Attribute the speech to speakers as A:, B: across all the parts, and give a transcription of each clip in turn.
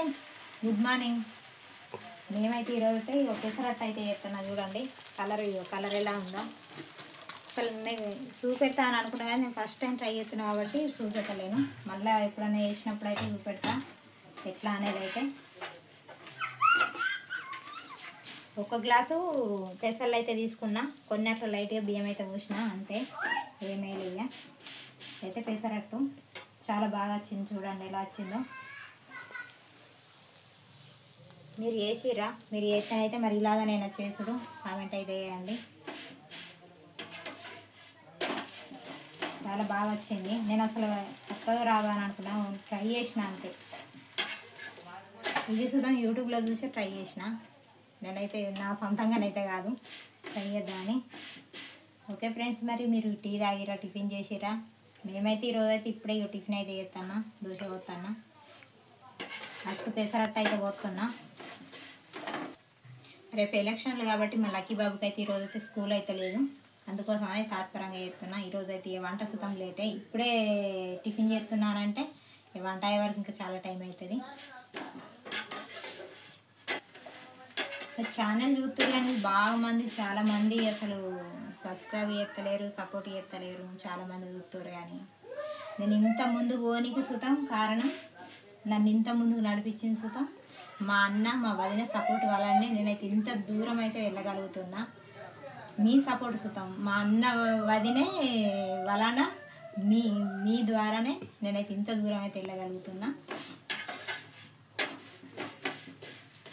A: Friends, good morning. మేమైతే ఈరోజు అయితే పెసరట్టు అయితే చేస్తున్నా. చూడండి కలర్ ఎలా ఉందో. అసలు నేను చూపెడతా అని అనుకున్నా కానీ నేను ఫస్ట్ టైం ట్రై చేస్తున్నా కాబట్టి చూపెట్టలేను. మళ్ళీ ఎప్పుడైనా చేసినప్పుడు అయితే చూపెడతా ఎట్లా అనేది. అయితే 1 గ్లాసు పెసర్లు అయితే తీసుకున్నా. కొన్ని అట్లా లైట్గా బియ్యం అయితే పోసిన, అంతే, ఏమేలిగా. అయితే పెసరట్టు చాలా బాగా వచ్చింది. చూడండి ఎలా వచ్చిందో. మీరు చేసిరా? మీరు చేస్తేనైతే మరి ఇలాగనైనా చేసుడు కామెంట్ అయితే వేయండి. చాలా బాగా వచ్చింది. నేను అసలు చక్కగా రావాలని అనుకున్నా, ట్రై చేసిన అంతే. ఇది సుతం యూట్యూబ్లో చూసి ట్రై చేసిన. నేనైతే నా సొంతంగానైతే కాదు, ట్రై చేద్దామని. ఓకే ఫ్రెండ్స్, మరి మీరు టీ తాగిరా? టిఫిన్ చేసిరా? మేమైతే ఈరోజైతే ఇప్పుడే టిఫిన్ అయితే చేస్తున్నా. దోశ పోతున్నా, అట్టు పెసరట్టు అయితే పోతున్నా. రేపు ఎలక్షన్లు కాబట్టి మా లక్కీ బాబుకి అయితే ఈరోజు అయితే స్కూల్ అయితే లేదు, అందుకోసమని తాత్పరంగా చేస్తున్నా. ఈరోజు అయితే ఏ వంట సుతం లేతే ఇప్పుడే టిఫిన్ చేస్తున్నానంటే ఈ వంట అయ్యే వరకు ఇంకా చాలా టైం అవుతుంది. ఛానల్ చూస్తారు కానీ చాలామంది అసలు సబ్స్క్రైబ్ చేస్తలేరు, సపోర్ట్ చేస్తలేరు. చాలామంది చూస్తారు కానీ నేను ఇంత ముందు పోనీకి సుతం కారణం, నన్ను ఇంత ముందుకు నడిపించిన సుతం మా అన్న మా వదిన సపోర్ట్ వల్లనే నేనైతే ఇంత దూరం అయితే వెళ్ళగలుగుతున్నా. మీ సపోర్ట్ సుతం, మా అన్న వదినే వలన మీ ద్వారానే నేనైతే ఇంత దూరం అయితే వెళ్ళగలుగుతున్నా.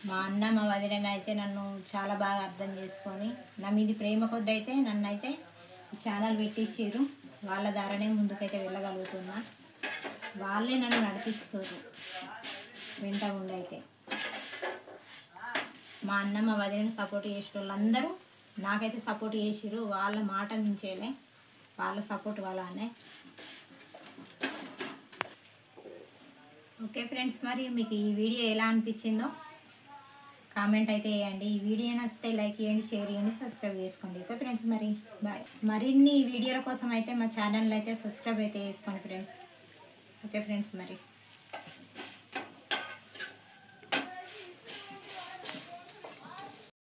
A: మా అన్న మా వదిన అయితే నన్ను చాలా బాగా అర్థం చేసుకొని నా మీది ప్రేమ కొద్ది అయితే నన్ను అయితే ఛానల్ పెట్టించారు. వాళ్ళ ద్వారానే ముందుకైతే వెళ్ళగలుగుతున్నా. వాళ్ళే నన్ను నడిపిస్తారు వెంట ఉండైతే. మా అన్న మా వదిన సపోర్ట్ చేసే వాళ్ళందరూ నాకైతే సపోర్ట్ చేసిర్రు. వాళ్ళ మాట మించేలే, వాళ్ళ సపోర్ట్ వాళ్ళనే. ఓకే ఫ్రెండ్స్, మరి మీకు ఈ వీడియో ఎలా అనిపించిందో కామెంట్ అయితే వేయండి. ఈ వీడియో నచ్చితే లైక్ చేయండి, షేర్ చేయండి, సబ్స్క్రైబ్ చేసుకోండి. ఓకే ఫ్రెండ్స్, మరి బాయ్. మరిన్ని వీడియోల కోసం అయితే మా ఛానల్ అయితే సబ్స్క్రైబ్ అయితే చేసుకోండి ఫ్రెండ్స్. ఓకే ఫ్రెండ్స్, మరి